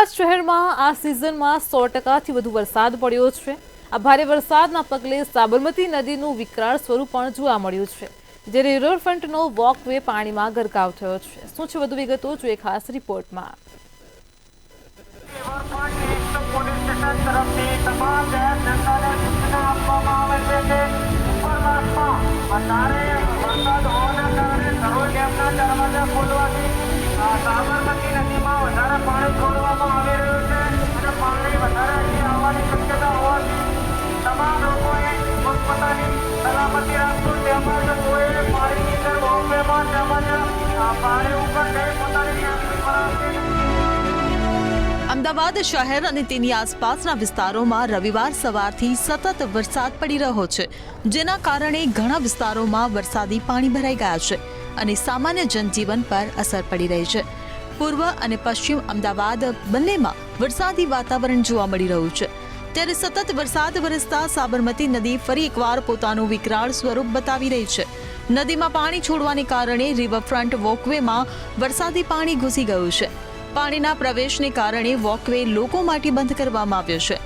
અમદાવાદ શહેરમાં આ સિઝનમાં 100%થી વધુ વરસાદ પડ્યો છે। આ ભારે વરસાદના પગલે સાબરમતી નદીનું વિકરાળ સ્વરૂપ પણ જોવા મળ્યું છે, જ્યારે રિવરફ્રન્ટનો વોકવે પાણીમાં ગરકાવ થયો છે। શું છે વધુ વિગતો જોઈએ ખાસ રિપોર્ટમાં। સાબરમતી નદીમાં વધારે પાણી છોડવામાં આવી રહ્યું છે અને પાણી વધારે અહીં આવવાની શક્યતા હોવાથી તમામ લોકોએ પોતપોતાની સલામતી રાખવું તેમજ કોઈ પાણીની અંદર વોકવેમાં તેમજ પાણી ઉપર જઈ પોતાની સેફટી કરાવશે। અમદાવાદ શહેર અને તેની આસપાસના વિસ્તારોમાં રવિવાર સવારથી સતત વરસાદ પડી રહ્યો છે, જેના કારણે ઘણા વિસ્તારોમાં વરસાદી પાણી ભરાઈ ગયા છે અને સામાન્ય જનજીવન પર અસર પડી રહી છે। પૂર્વ અને પશ્ચિમ અમદાવાદ બંનેમાં વરસાદી વાતાવરણ જોવા મળી રહ્યું છે, ત્યારે સતત વરસાદ વરસતા સાબરમતી નદી ફરી એકવાર પોતાનું વિકરાળ સ્વરૂપ બતાવી રહી છે। નદીમાં પાણી છોડવાને કારણે રિવરફ્રન્ટ વોકવેમાં વરસાદી પાણી ઘૂસી ગયું છે। પાણીના પ્રવેશને કારણે વોકવે લોકો માટે બંધ કરવામાં આવ્યો છે।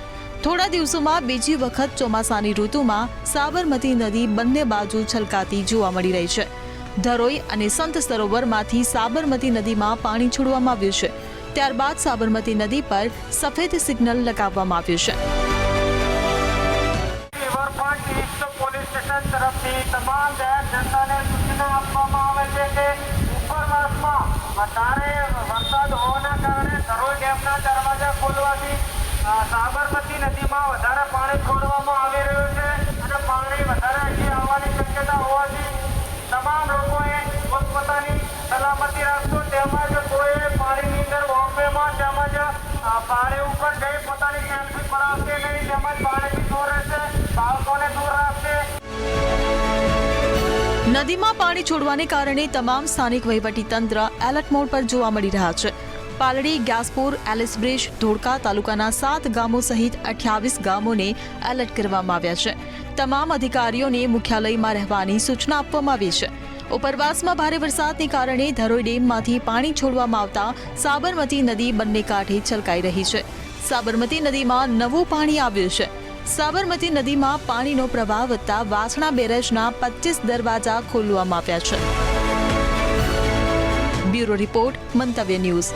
થોડા દિવસોમાં બીજી વખત ચોમાસાની ઋતુમાં સાબરમતી નદી બંને બાજુ છલકાતી જોવા મળી રહી છે। ધરોઈ અને સંત સરોવરમાંથી સાબરમતી નદીમાં પાણી છોડવામાં આવ્યું છે, ત્યારબાદ સાબરમતી નદી પર સફેદ સિગ્નલ લગાવવામાં આવ્યું છે। રિવરફ્રન્ટ ઈસ્ટ પોલીસ સ્ટેશન તરફથી તમામ જાહેર જનતાને સૂચના આપવામાં આવે છે કે ઉપરવાસમાં વધારે વરસાદ હોવાના કારણે ધરોઈ ડેમના દરવાજા ખોલવાથી સાબરમતી નદીમાં વધારે પાણી છોડવામાં આવી રહ્યું છે અને પાણી વધારે અહીં આવવાની શક્યતા હોવાથી તમામ લોકોએ પોતપોતાની સલામતી રાખવું તેમજ કોઈ પાણીની અંદર વોકવેમાં તેમજ પાણી ઉપર જઈ પોતાની સેલ્ફી પડાવશે નહીં તેમજ પાણીથી દૂર રહેશે, બાળકોને દૂર રાખશે। નદીમાં પાણી છોડવાને કારણે તમામ સ્થાનિક વહીવટીતંત્ર એલર્ટ મોડ પર જોવા મળી રહ્યા છે। પાલડી, ગ્યાસપુર, એલિસબ્રિજ, ધોળકા તાલુકાના 7 ગામો સહિત 28 ગામોને એલર્ટ કરવામાં આવ્યા છે। તમામ અધિકારીઓને મુખ્યાલયમાં રહેવાની સૂચના આપવામાં આવી છે। ઉપરવાસમાં ભારે વરસાદને કારણે ધરોઈ ડેમમાંથી પાણી છોડવામાં આવતા સાબરમતી નદી બંને કાંઠે છલકાઈ રહી છે। સાબરમતી નદીમાં નવું પાણી આવ્યું છે। સાબરમતી નદીમાં પાણીનો પ્રવાહ વધતા વાસણા બેરેજના 25 દરવાજા ખોલવામાં આવ્યા છે। બ્યુરો રિપોર્ટ, મંતવ્ય ન્યૂઝ।